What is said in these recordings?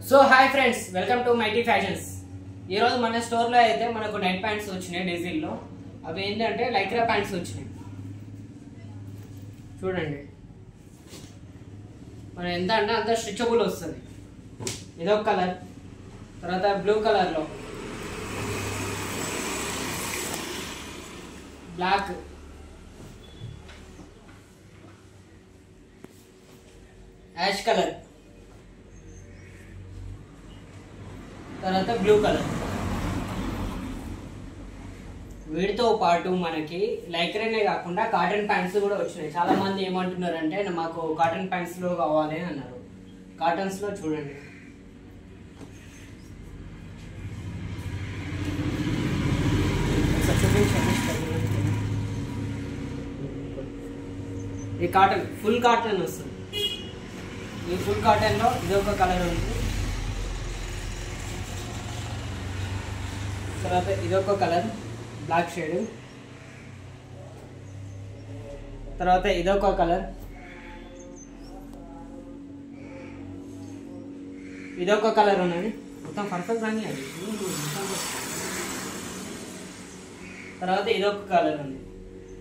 So hi friends, welcome to mighty fashions. ఈరోజు మన స్టోర్లో అయితే మనకు నైట్ ప్యాంట్స్ వచ్చినాయి డీజిల్లో. అవి ఏంటంటే లైక్రా ప్యాంట్స్ వచ్చినాయి. చూడండి, మనం ఎంత అంటే అంత స్ట్రెచబుల్ వస్తుంది. ఇదొక కలర్, తర్వాత బ్లూ కలర్లో, బ్లాక్, యాష్ కలర్, తర్వాత బ్లూ కలర్. వీటితో పాటు మనకి లైక్రానే కాకుండా కాటన్ ప్యాంట్స్ కూడా వచ్చినాయి. చాలా మంది ఏమంటున్నారు అంటే మాకు కాటన్ ప్యాంట్స్ లో కావాలి అని అన్నారు. కాటన్స్ లో చూడండి, ఈ కాటన్ ఫుల్ కాటన్ వస్తుంది. ఈ ఫుల్ కాటన్ లో ఇదొక కలర్ ఉంది, తర్వాత ఇదొక కలర్ బ్లాక్ షేడ్, తర్వాత ఇదొక కలర్, ఇదొక కలర్ ఉన్నది. మొత్తం పర్ఫెక్ట్ రాని అది. తర్వాత ఇదొక కలర్ ఉంది.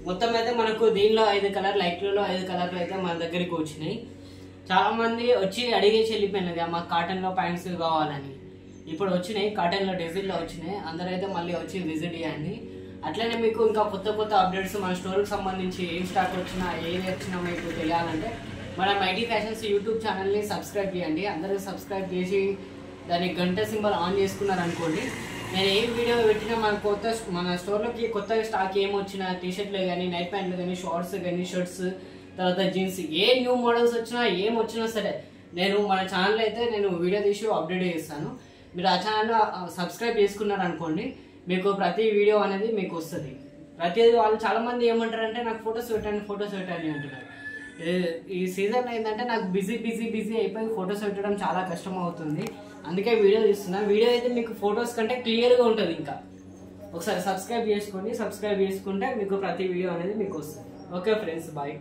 మొత్తం అయితే మనకు దీనిలో 5 కలర్, లైట్లలో 5 కలర్లు అయితే మన దగ్గరికి వచ్చినాయి. చాలా మంది వచ్చి అడిగేసి వెళ్ళిపోయినది మాకు కాటన్లో ప్యాంట్స్ కావాలని. ఇప్పుడు వచ్చినాయి, కాటన్లో డీజిల్లో వచ్చినాయి. అందరైతే మళ్ళీ వచ్చి విజిట్ చేయండి. అట్లనే మీకు ఇంకా కొత్త కొత్త అప్డేట్స్ మన స్టోర్కి సంబంధించి ఏం స్టాక్ వచ్చినా ఏది వచ్చినా మీకు తెలియాలంటే మన మైటీ ఫ్యాషన్స్ యూట్యూబ్ ఛానల్ని సబ్స్క్రైబ్ చేయండి. అందరూ సబ్స్క్రైబ్ చేసి దానికి గంట సింబల్ ఆన్ చేసుకున్నారనుకోండి, నేను ఏ వీడియో పెట్టినా మన స్టోర్లోకి కొత్త స్టాక్ ఏమొచ్చినా, టీషర్ట్లు కానీ, నైట్ ప్యాంట్లు కానీ, షార్ట్స్ కానీ, షర్ట్స్, తర్వాత జీన్స్, ఏ న్యూ మోడల్స్ వచ్చినా ఏం వచ్చినా సరే నేను మన ఛానల్ అయితే నేను వీడియో తీసి అప్డేట్ చేస్తాను. మీరు ఆ ఛానల్ సబ్స్క్రైబ్ చేసుకున్నారనుకోండి, మీకు ప్రతి వీడియో అనేది మీకు వస్తుంది. ప్రతిదీ వాళ్ళు చాలామంది ఏమంటారంటే నాకు ఫొటోస్ పెట్టండి అంటున్నారు. ఈ సీజన్ ఏంటంటే నాకు బిజీ అయిపోయి ఫొటోస్ పెట్టడం చాలా కష్టం అవుతుంది. అందుకే వీడియో తీస్తున్నాను. వీడియో అయితే మీకు ఫొటోస్ కంటే క్లియర్గా ఉంటుంది. ఇంకా ఒకసారి సబ్స్క్రైబ్ చేసుకోండి. సబ్స్క్రైబ్ చేసుకుంటే మీకు ప్రతి వీడియో అనేది మీకు వస్తుంది. Okay friends, bye.